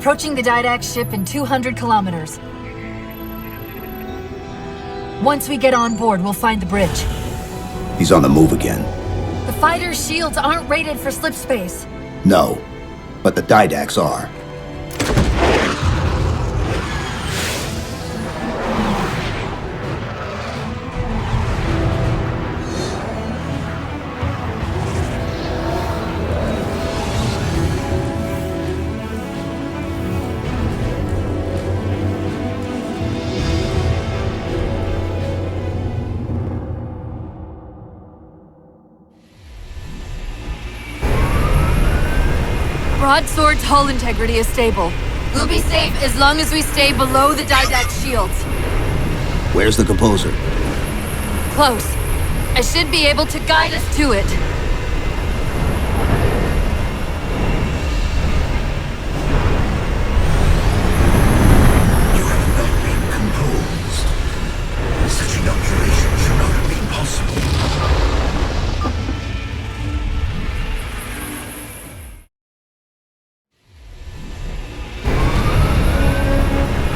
Approaching the Didact ship in 200 kilometers. Once we get on board, we'll find the bridge. He's on the move again. The fighter's shields aren't rated for slip space. No, but the Didacts are. Broadsword's hull integrity is stable. We'll be safe as long as we stay below the Didact shields. Where's the composer? Close. I should be able to guide us to it. You have not been composed. Such inoculation should not have been possible.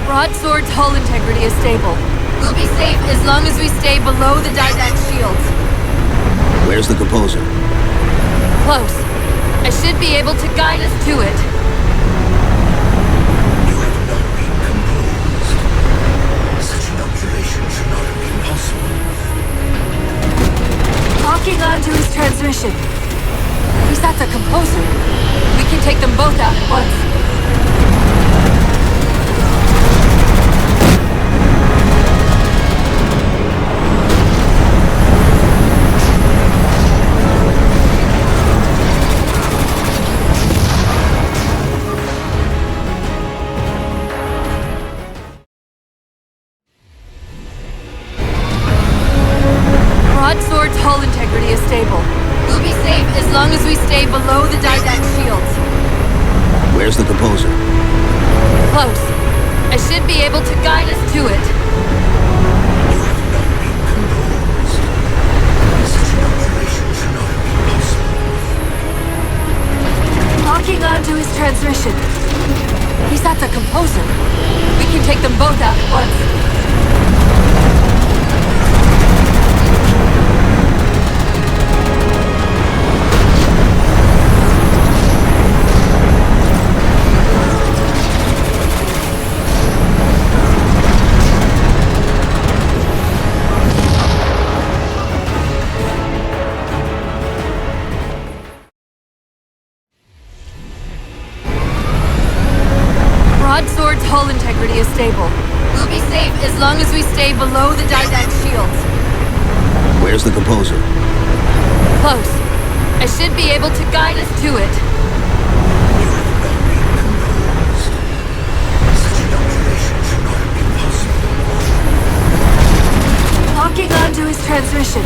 Broadsword's hull integrity is stable. We'll be safe as long as we stay below the Didact shields. Where's the composer? Close. I should be able to guide us to it. You have not been composed. Such inoculation should not have been possible. Locking onto his transmission. He's not the composer. We can take them both out at once. Broadsword's hull integrity is stable. We'll be safe as long as we stay below the Didact shields. Where's the composer? Close. I should be able to guide us to it. You have not been composed. Such inoculation should not have been possible. Locking onto his transmission. He's not the composer. We can take them both out at once. Broadsword's hull integrity is stable. We'll be safe as long as we stay below the Didact shields. Where's the composer? Close. I should be able to guide us to it. You have not been composed. Such inoculation should not have been possible. Locking onto his transmission.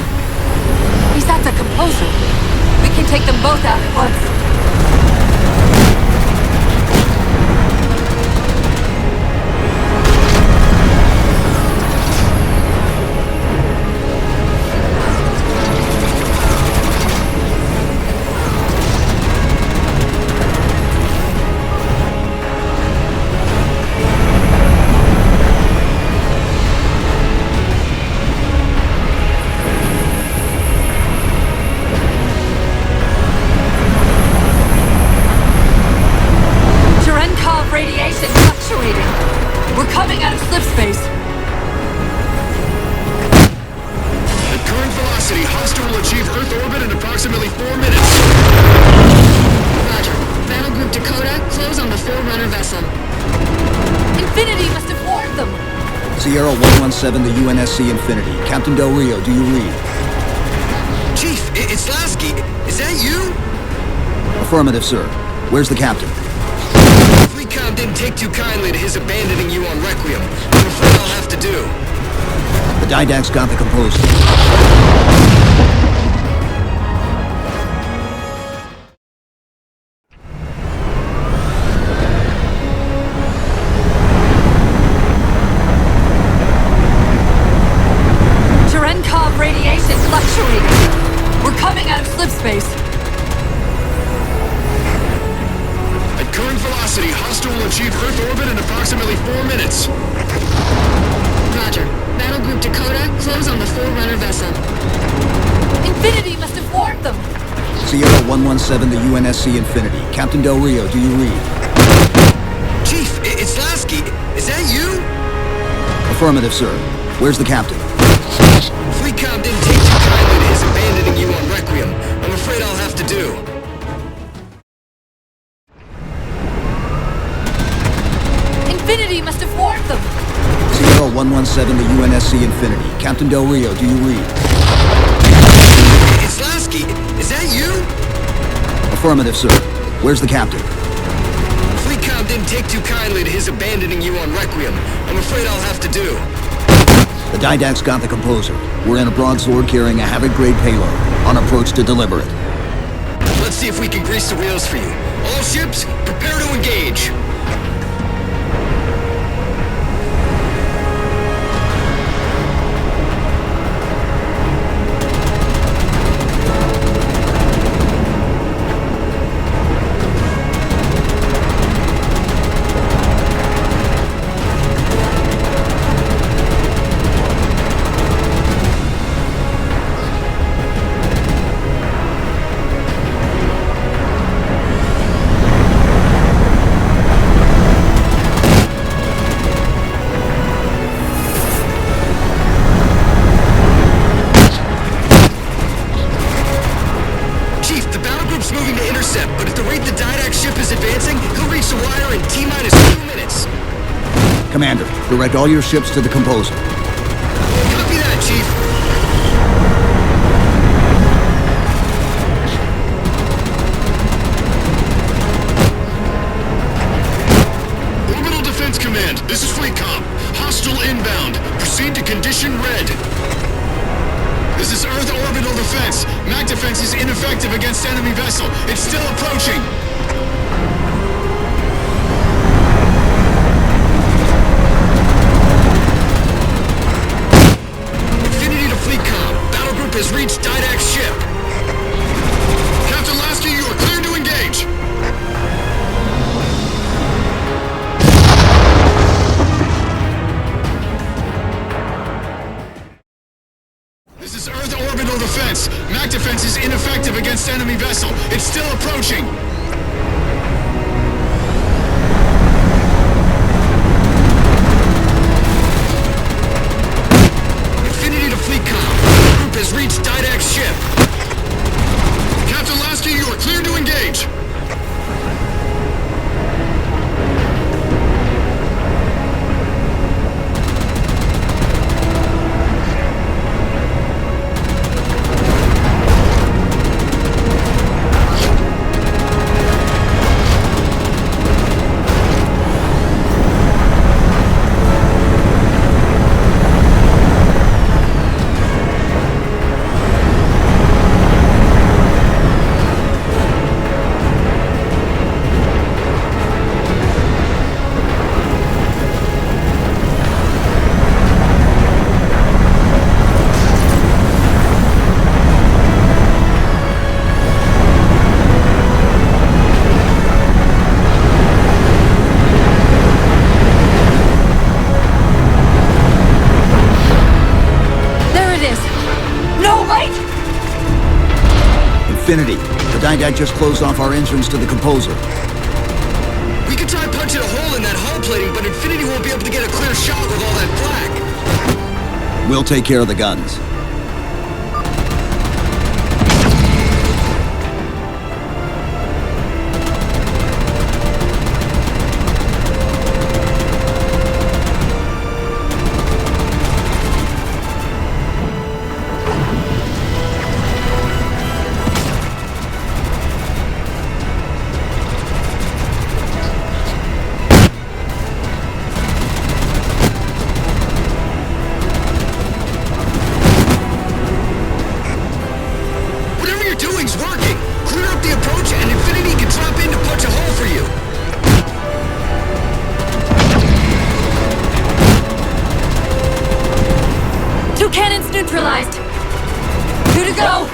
He's not the composer. We can take them both out at once. Radiation fluctuating. We're coming out of slip space. At current velocity, Hostile will achieve Earth orbit in approximately 4 minutes. Roger. Battle Group Dakota, close on the Forerunner vessel. Infinity must have warned them. Sierra 117 to UNSC Infinity. Captain Del Rio, do you read? Chief, it's Lasky. Is that you? Affirmative, sir. Where's the captain? Fleetcom didn't take too kindly to his abandoning you on Requiem. I'm afraid I'll have to do. The Didacts got the composer. Radiation fluctuating. We're coming out of slip space. At current velocity, Hostile will achieve 117 the UNSC Infinity. Captain Del Rio, do you read? Chief, it's Lasky. Is that you? Affirmative, sir. Where's the captain? Fleet Comm didn't take too kindly to his abandoning you on Requiem. I'm afraid I'll have to do. Infinity must have warned them. Sierra 117 the UNSC Infinity. Captain Del Rio, do you read? It's Lasky. Is that you? Affirmative, sir. Where's the captain? Fleet Comm didn't take too kindly to his abandoning you on Requiem. I'm afraid I'll have to do. The Didact's got the composer. We're in a broadsword carrying a Havoc-grade payload, on approach to deliver it. Let's see if we can grease the wheels for you. All ships, prepare to engage. Moving to intercept, but at the rate the Didact ship is advancing, he'll reach the wire in T-minus 2 minutes. Commander, direct all your ships to the composer. Copy that, Chief. Orbital Defense Command, this is Fleet Comm. Hostile inbound. Proceed to condition red. This is Earth Orbital Defense. MAC defense is ineffective against enemy vessel. It's still approaching. Infinity to Fleet Comm. Battle group has reached Didact's ship. Captain Lasky, you are clear to engage. This is Earth Orbital Defense. MAC defense is ineffective against enemy vessel. It's still approaching. Infinity to Fleet Comm. Battle group has reached Didact's ship. Captain Lasky, you are clear to engage. Infinity, the Didact just closed off our entrance to the composer. We could try punching a hole in that hull plating, but Infinity won't be able to get a clear shot with all that flak. We'll take care of the guns. Cannons neutralized. 2 to go.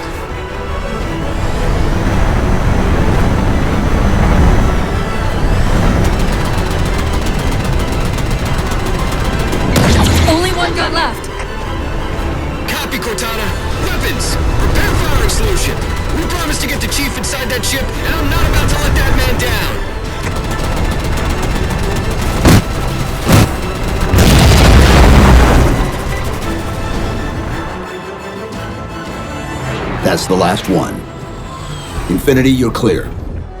Only one gun left. Copy, Cortana. Weapons! Prepare firing solution. We promised to get the Chief inside that ship, and I'm not about to let that man down. That's the last one. Infinity, you're clear.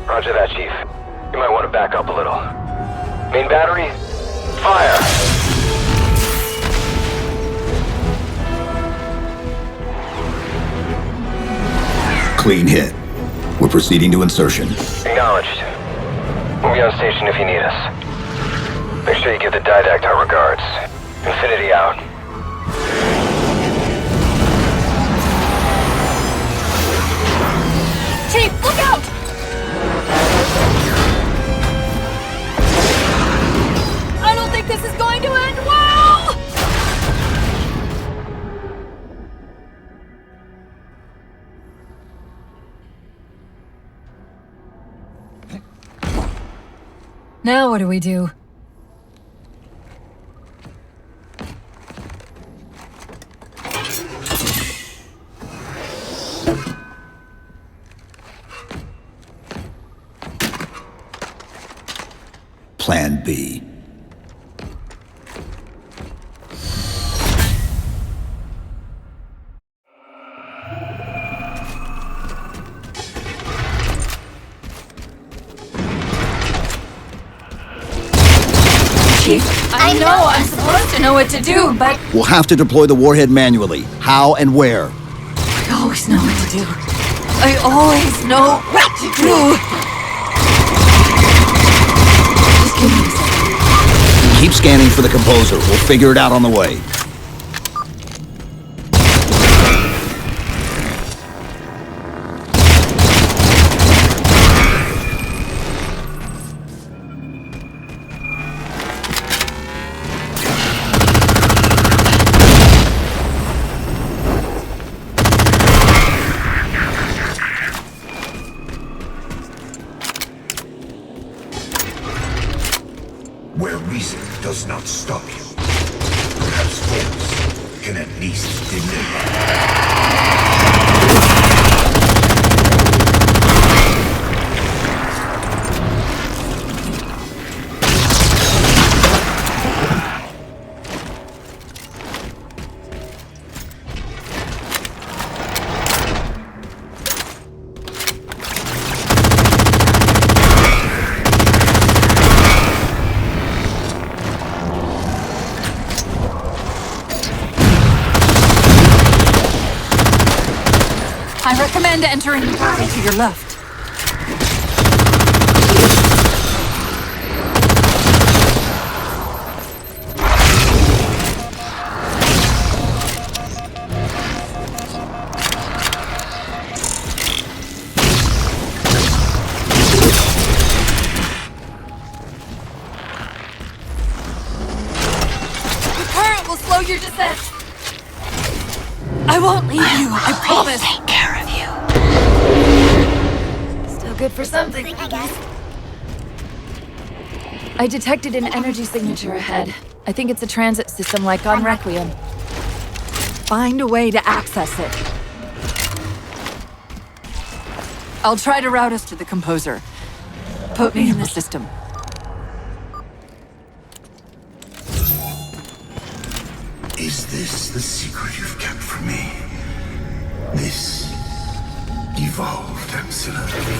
Roger that, Chief. You might want to back up a little. Main battery, fire! Clean hit. We're proceeding to insertion. Acknowledged. We'll be on station if you need us. Make sure you give the Didact our regards. Infinity out. Chief, look out! I don't think this is going to end well! Now what do we do? Plan B. Chief, I know I'm supposed to know what to do, but We'll have to deploy the warhead manually. How and where? I always know what to do. I always know what to do. Just give me a second. Keep scanning for the composer. We'll figure it out on the way. Where reason does not stop you, perhaps force can at least deliver. I recommend entering the doorway to your left. The current will slow your descent. I won't leave you, I promise. Take care of you. Still good for something, I guess. I detected an energy signature ahead. I think it's a transit system like on Requiem. Find a way to access it. I'll try to route us to the composer. Put me in the system. Is this the secret you've kept from me? This evolved ancillary?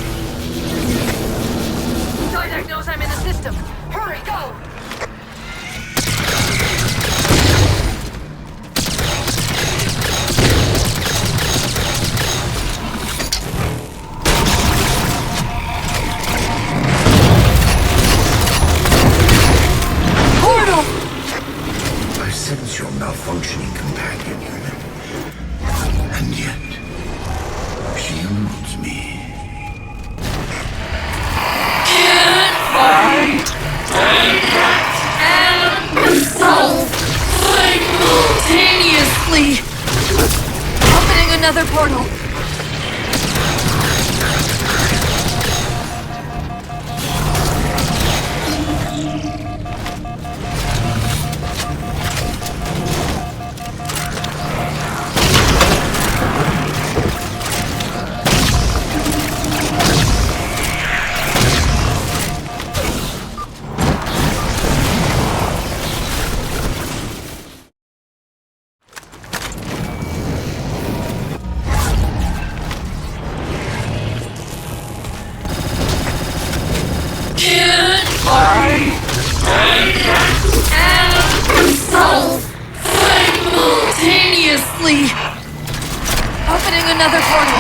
Didact knows I'm in the system. Hurry, go! Portal! I sense your malfunctioning companion, human. And yet, shields me. Simultaneously! Opening another portal. flee. Opening another portal.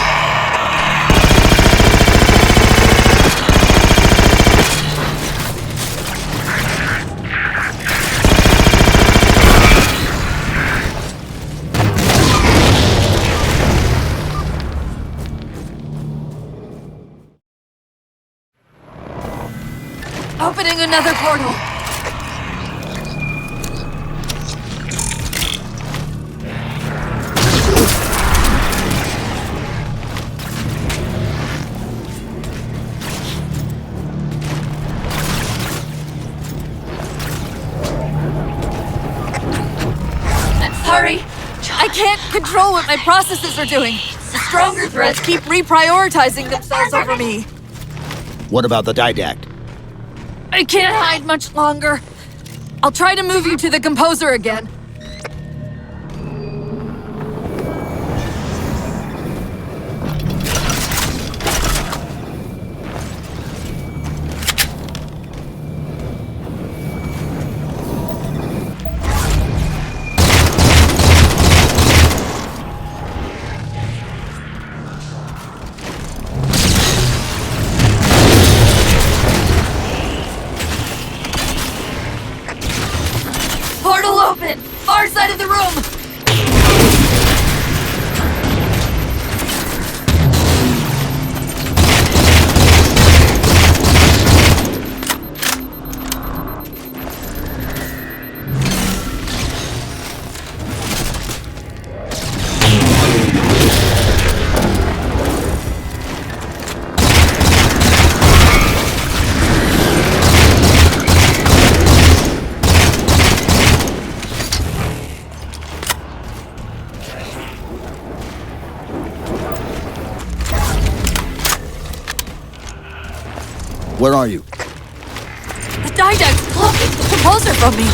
Opening another portal. Hurry! I can't control what my processes are doing. The stronger threats keep reprioritizing themselves over me. What about the didact? I can't hide much longer. I'll try to move you to the composer again. Portal open! Far side of the room! Where are you? The didact's blocking the composer from me!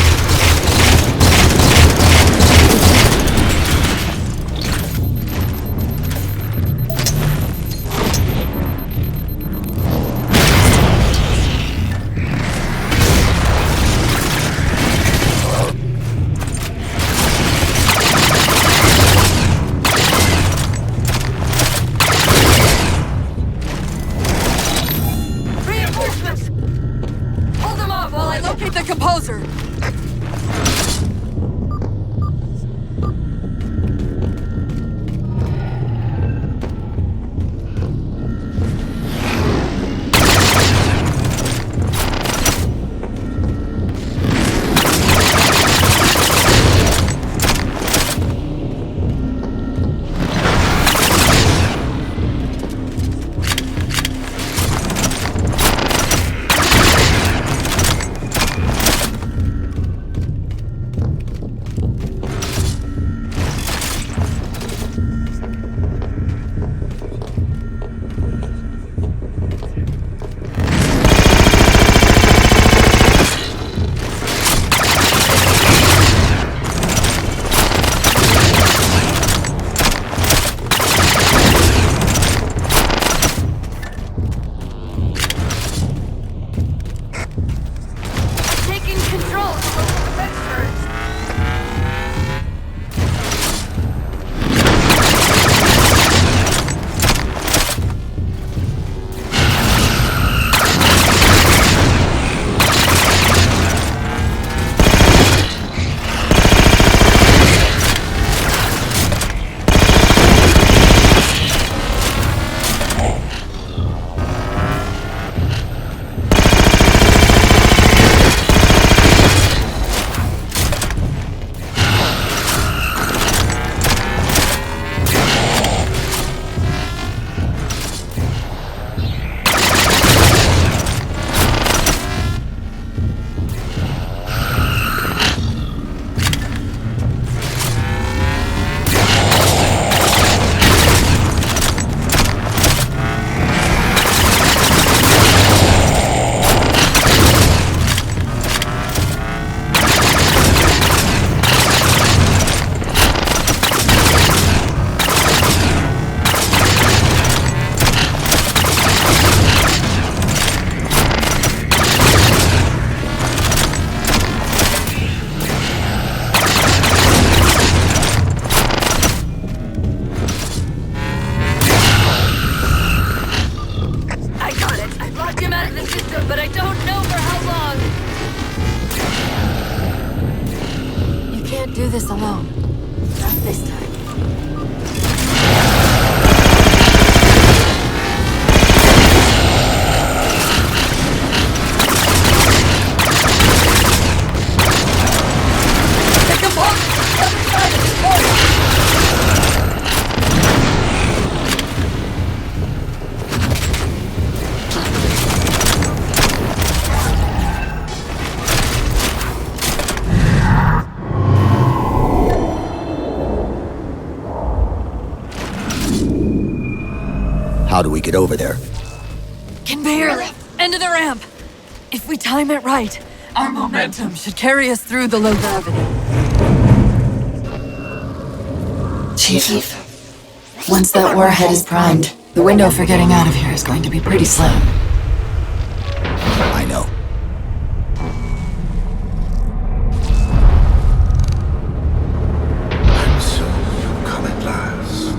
Reinforcements! Hold them off while I locate the composer! this time. How do we get over there? Can barely. End of the ramp. If we time it right, our momentum should carry us through the low gravity. Chief, once that warhead is primed, the window for getting out of here is going to be pretty slim. I know. And so you come at last.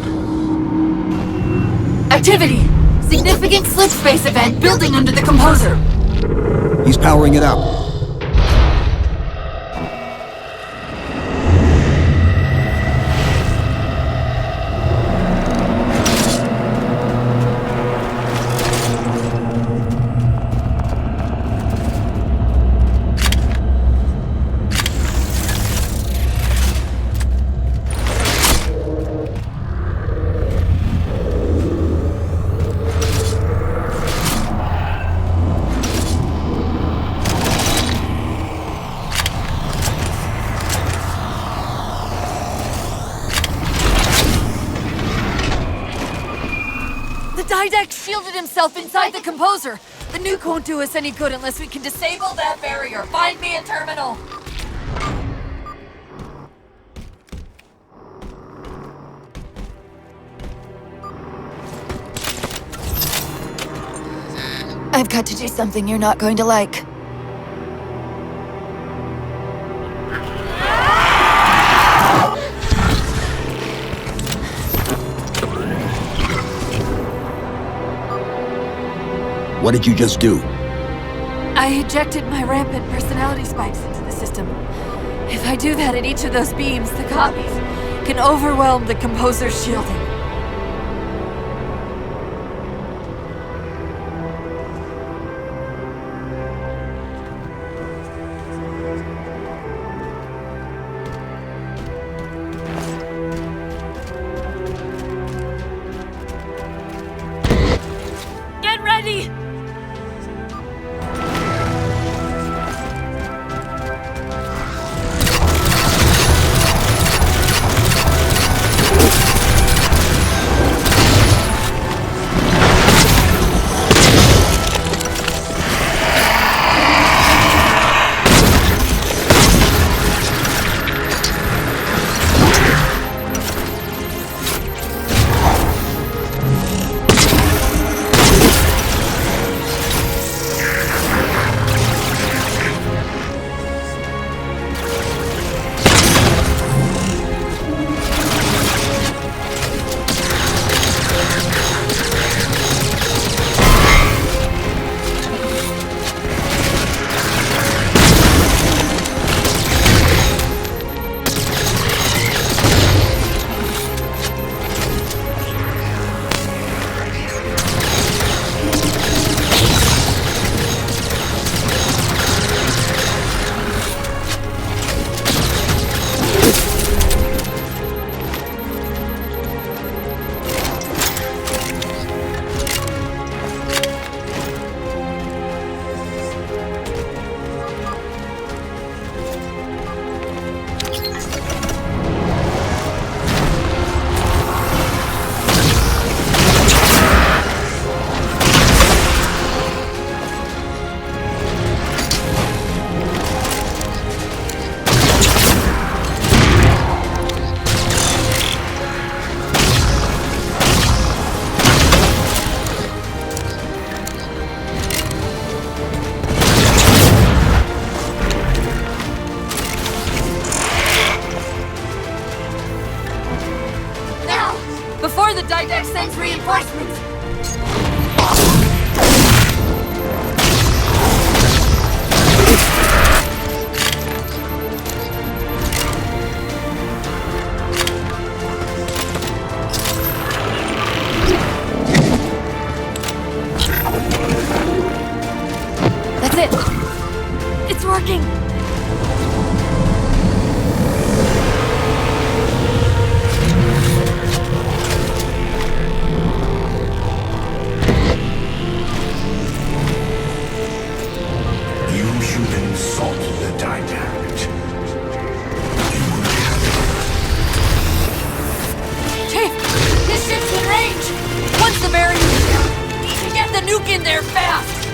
Activity! Significant slip space event building under the composer. He's powering it up. Didact shielded himself inside the composer. The nuke won't do us any good unless we can disable that barrier. Find me a terminal. I've got to do something you're not going to like. What did you just do? I ejected my rampant personality spikes into the system. If I do that at each of those beams, the copies can overwhelm the composer's shielding. Get ready! Before the Didact sends reinforcements! Look in there fast!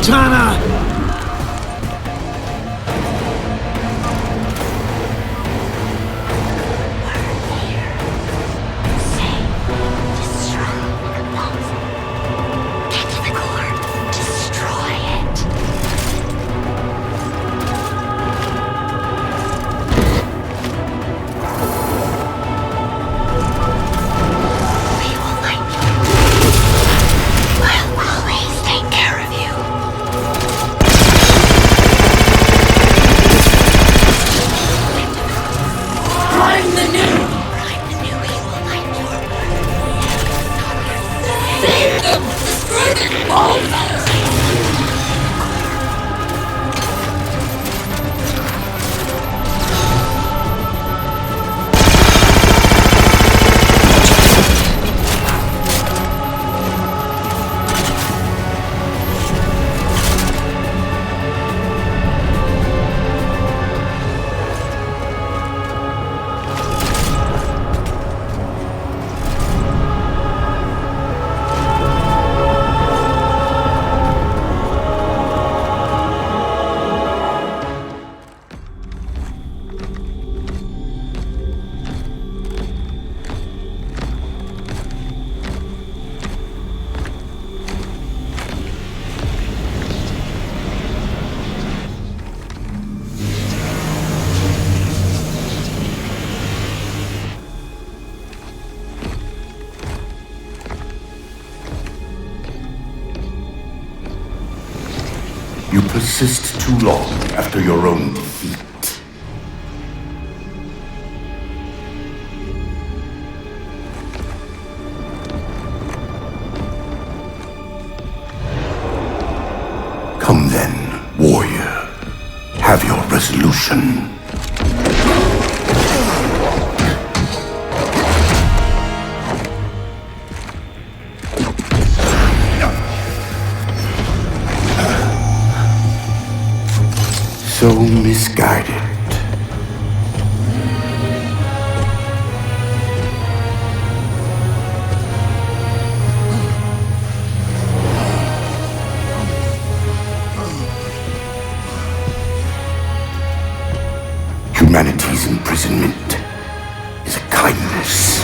Cortana! You persist too long after your own defeat. Come then, warrior. Have your resolution. So misguided. Humanity's imprisonment is a kindness.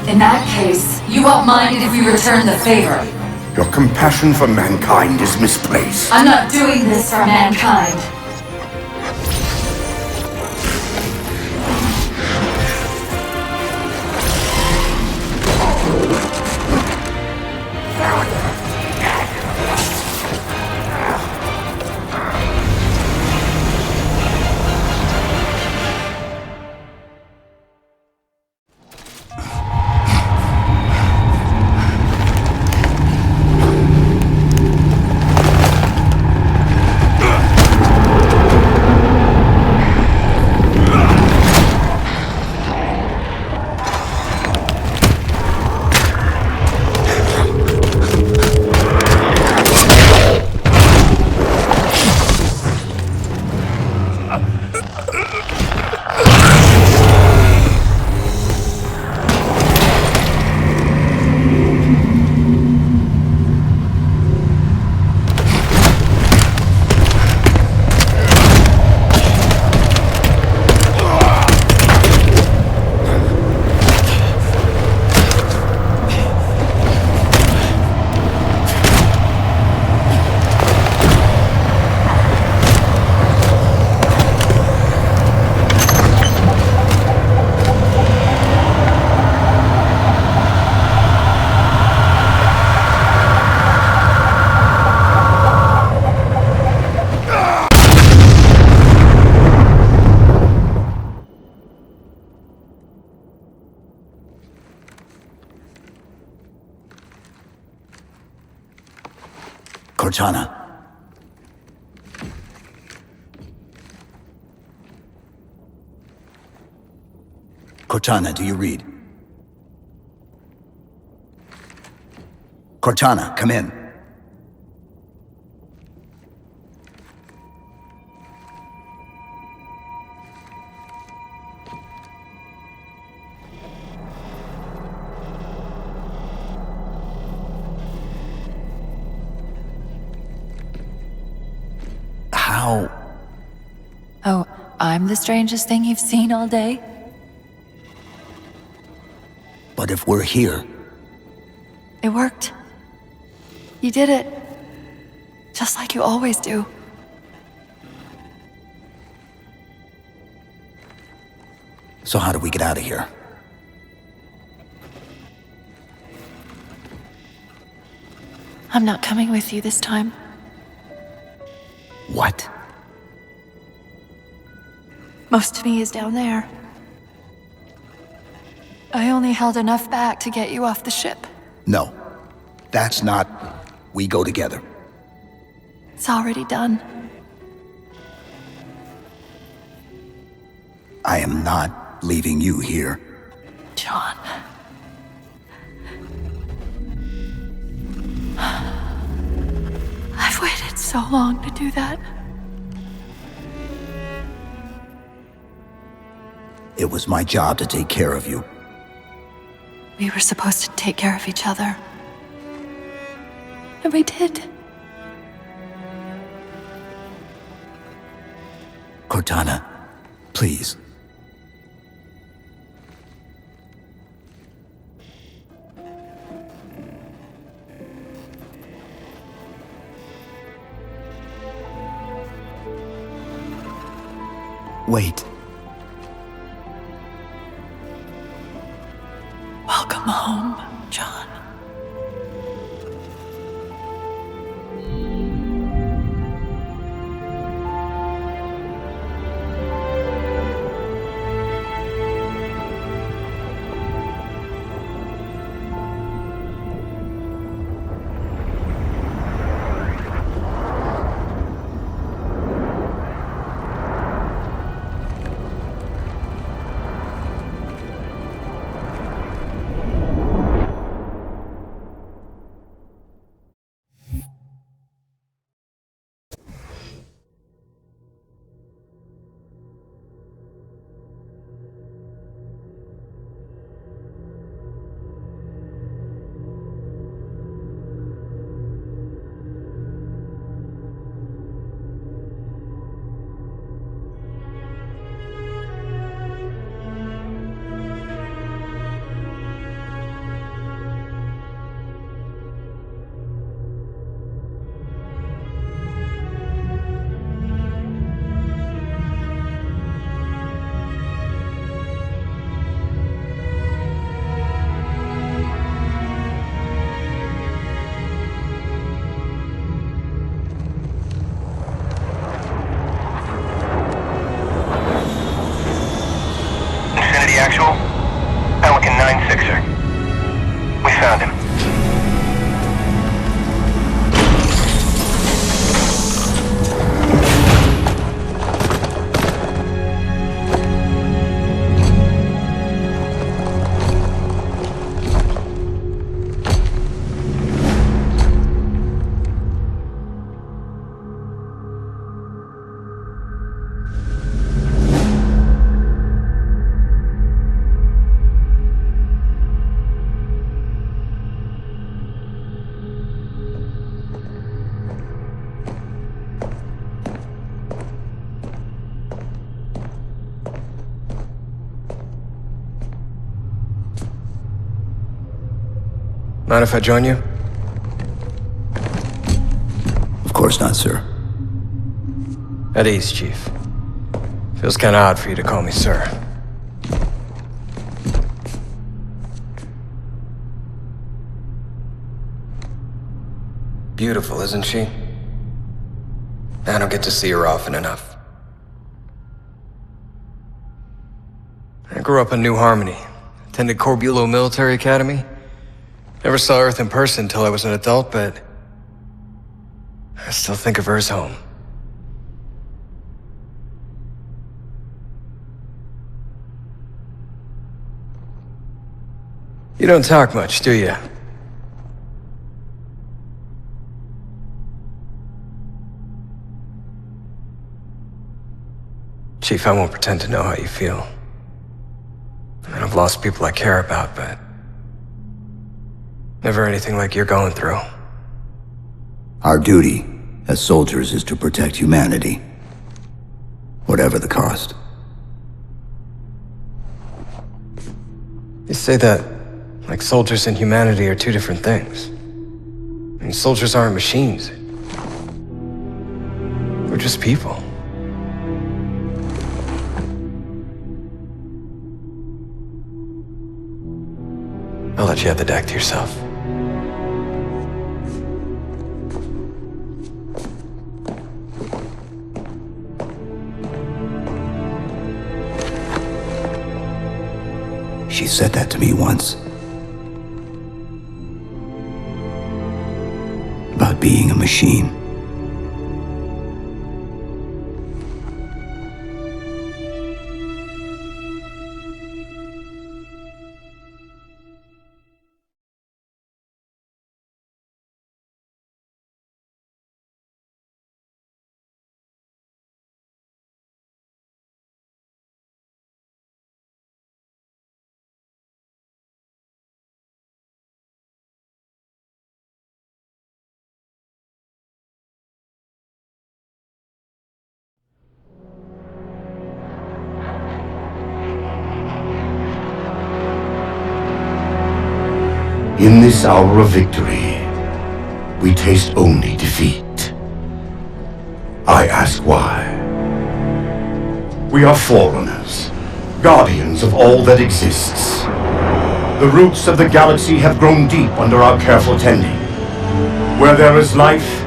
In that case, you won't mind it if we return the favor. Your compassion for mankind is misplaced. I'm not doing this for mankind. Cortana. Cortana, do you read? Cortana, come in. How? Oh, I'm the strangest thing you've seen all day? But if we're here, It worked. You did it. Just like you always do. so how do we get out of here? I'm not coming with you this time. What? Most of me is down there. I only held enough back to get you off the ship. No. That's not... We go together. It's already done. I am not leaving you here. John. I've waited so long to do that. It was my job to take care of you. We were supposed to take care of each other. And we did. Cortana, please. Wait. Welcome home, John. Actual? Pelican 9-6er. We found him. Mind if I join you? Of course not, sir. At ease, Chief. Feels kinda odd for you to call me sir. Beautiful, isn't she? I don't get to see her often enough. I grew up in New Harmony. Attended Corbulo Military Academy. Never saw Earth in person until I was an adult, but I still think of her as home. You don't talk much, do you? Chief, I won't pretend to know how you feel. I've lost people I care about, but never anything like you're going through. Our duty as soldiers is to protect humanity, whatever the cost. You say that like soldiers and humanity are two different things. I mean, soldiers aren't machines. We're just people. I'll let you have the deck to yourself. She said that to me once. About being a machine. In this hour of victory, we taste only defeat. I ask why. We are forerunners, guardians of all that exists. The roots of the galaxy have grown deep under our careful tending. Where there is life,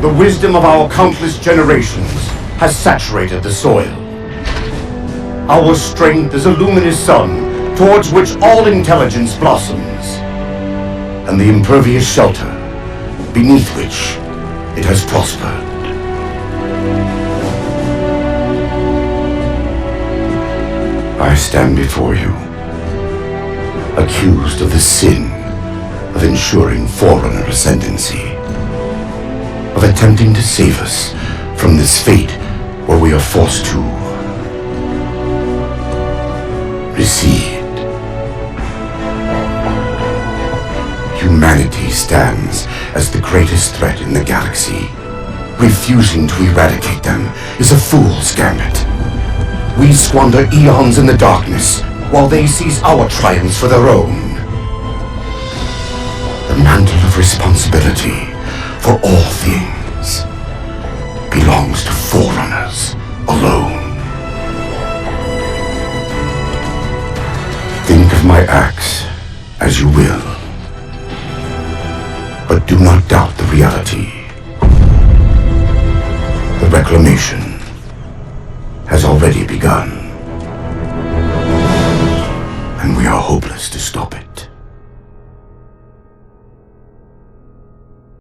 the wisdom of our countless generations has saturated the soil. Our strength is a luminous sun towards which all intelligence blossoms, and the impervious shelter beneath which it has prospered. I stand before you, accused of the sin of ensuring Forerunner ascendancy, of attempting to save us from this fate where we are forced to recede. Humanity stands as the greatest threat in the galaxy. Refusing to eradicate them is a fool's gambit. We squander eons in the darkness, while they seize our triumphs for their own. The mantle of responsibility for all things belongs to Forerunners alone. Think of my acts as you will, but do not doubt the reality. The reclamation has already begun, and we are hopeless to stop it.